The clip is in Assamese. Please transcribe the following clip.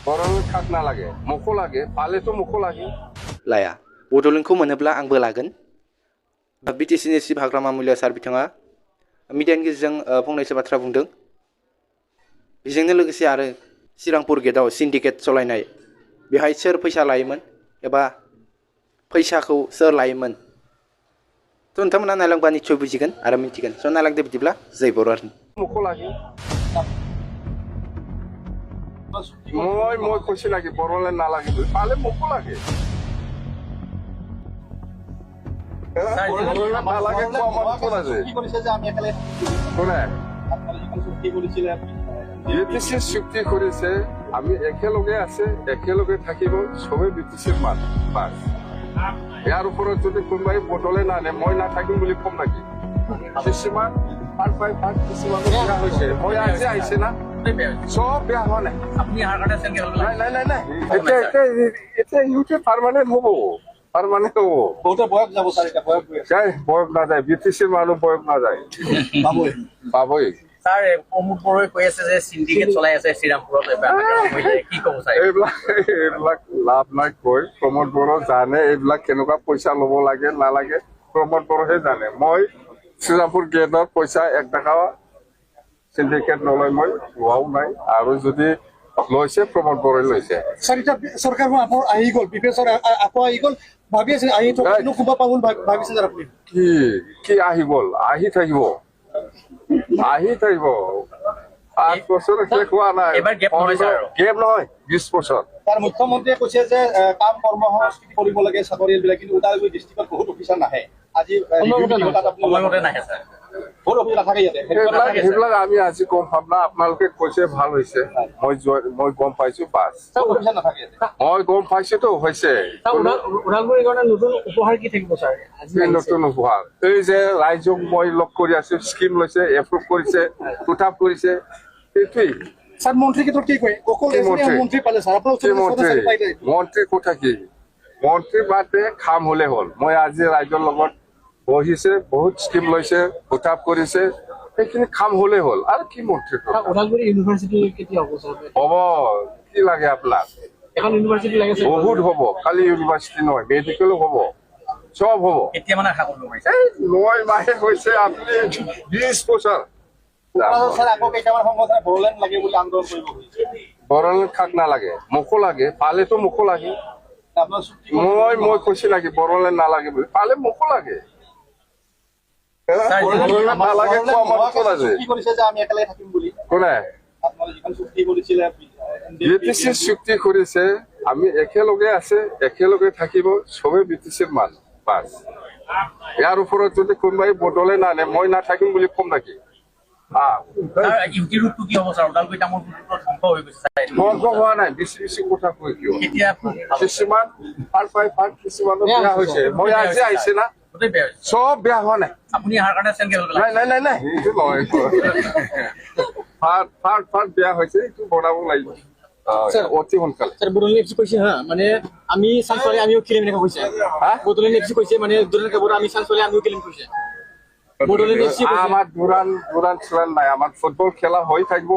बर'नो खाक नालागे मोखौ लागे पालेथ' मोखौ लागे लाया बड'लेण्डखौ मोनोब्ला आंबो लागोन बिटिसिनि चिफ हाग्रामा मुल्य सार बिथाङा मिडियानि गेजेरजों फंनैसो बाथ्रा बुंदों बेजोंनो लोगोसे आरो श्रीरामपुर गेटआव सिन्डिकेट सालायनाय बेहाय सोर फैसा लायोमोन एबा फैसाखौ सोर लायोमोन थ' नोंथांमोना नायलांबा निस्सय बुजिगोन आरो मिन्थिगोन स' नायलांदो बिदिब्ला जय बर' हारिनि मोखौ लागे মই কৈছি নাকি বড়োলেণ্ড নালাগে পালে মোকো লাগে নালাগে বিটিচিৰ চুক্তি কৰিছে আমি একেলগে আছে একেলগে থাকিব চবেই বিটিচিৰ মানুহ বাছ ইয়াৰ ওপৰত যদি কোনোবাই বড়োলেণ্ড আনে মই নাথাকিম বুলি কম নেকি কিছুমান কিছুমান বেয়া হৈছে মই আজি আহিছে না সব বেয়া হোৱা নাই আপুনি নাই এতিয়া ইউটি পাৰ্মানেণ্ট হ'ব পাৰ্মানেণ্ট হ'ব বহুতে বয়স যাব ছাৰ এতিয়া বয়স নাযায় বিটিচিৰ মানুহ বয়স নাযায় পাবই ছাৰ প্ৰমোদ বড়োৱে কৈ আছে যে সিন্ডিকেট চলাই আছে শ্ৰীৰামপুৰত কি ক'ব ছাৰ এইবিলাক লাভ নাই কৈ প্ৰমোদ বড়ো জানে এইবিলাক কেনেকুৱা পইচা ল'ব লাগে নালাগে প্ৰমোদ বড়োহে জানে মই শ্ৰীৰামপুৰ গেটৰ পইচা 1 টকা সিন্ডিকেট নলয় মই লোৱাও নাই আৰু যদি লৈছে প্ৰমোদ বড়োৱে লৈছে চৰকাৰখন আকৌ আহি গ'ল বিপেছৰ আকৌ আহি গ'ল ভাবি আছে আহি কোনোবা পাব ভাবিছে যে আপুনি কি আহি গ'ল আহি থাকিব 5 বছৰ শেষ হোৱা নাই গেপ নহয় 20 বছৰ তাৰ মুখ্যমন্ত্ৰীয়ে কৈছে যে কাম কৰ্ম সংস্কৃতি কৰিব লাগে চাকৰিয়ালবিলাক কিন্তু ওদালগুৰি ডিষ্ট্ৰিক্টত বহুত অফিচাৰ নাহে আজি সময়মতে নাহে ছাৰ সেইবিলাক আমি আজি গম পাম না আপোনালোকে কৈছে ভাল হৈছে মই গম পাইছো বাছ মই গম পাইছোতো হৈছে ওদালগুৰিৰ কাৰণে নতুন উপহাৰ কি থাকিব ছাৰ নতুন উপহাৰ এই যে ৰাইজক মই লগ কৰি আছো স্কিম লৈছে এপ্ৰুভ কৰিছে উঠাপ কৰিছে সেইটোৱেই ছাৰ মন্ত্ৰী ক্ষেত্ৰত কি কয় অকল মন্ত্ৰী পালে ছাৰ মন্ত্ৰী কথা কি মন্ত্ৰী বাদে কাম হলে হ'ল মই আজি ৰাইজৰ লগত বহিছে বহুত স্কিম লৈছে উঠাপ কৰিছে সেইখিনি কাম হলে হ'ল আৰু কি মন্ত্ৰী ওদালগুৰি ইউনিভাৰ্চিটি কেতিয়া হ'ব ছাৰ হ'ব কি লাগে আপোনাক এখন ইউনিভাৰ্চিটি লাগে বহুত হ'ব খালি ইউনিভাৰ্চিটি নহয় মেডিকেলো হ'ব সব হ'ব এতিয়া মানে আশা কৰিব পাৰিছে 9 মাহে হৈছে আপুনি 20 বছৰ ছাৰ আকৌ কেইটামান সংগঠনে বড়োলেণ্ড লাগে বুলি আন্দোলন কৰিব খুজিছে বড়োলেণ্ড খাক নালাগে মোকো লাগে পালেতো মোকো লাগে মই কৈছি নাকি বড়োলেণ্ড নালাগে বুলি পালে মোকো লাগে চুক্তি কৰিছে আমি একেলগে আছে একেলগে থাকিব চবেই বিটিচিৰ মানুহ বাছ ইয়াৰ ওপৰত যদি কোনোবাই বড়োলেণ্ড আনে মই নাথাকিম বুলি কম নেকি হোৱা নাই বেছি কথা কৈ কিয় কিছুমান কিছুমানৰ বেয়া হৈছে মই আজি আহিছে না সব বেয়া হোৱা নাই আপুনি অহাৰ কাৰণে নাই এইটো নহয় ফাৰ্ট বেয়া হৈছে এইটো বনাব লাগিব অতি সোনকালে স্যার বড়োলেণ্ড এফসি কৈছে হা মানে আমি চান্স পালে আমিও খেলিম এনেকৈ কৈছে বড়োলেণ্ড এফসি কৈছে মানে দুরান কাপড় আমি চান্স পালে আমিও খেলিম কৈছে বড়োলেণ্ড এফসি আমাৰ দুৰান চুৰান নাই আমাৰ ফুটবল খেলা হৈ থাকিব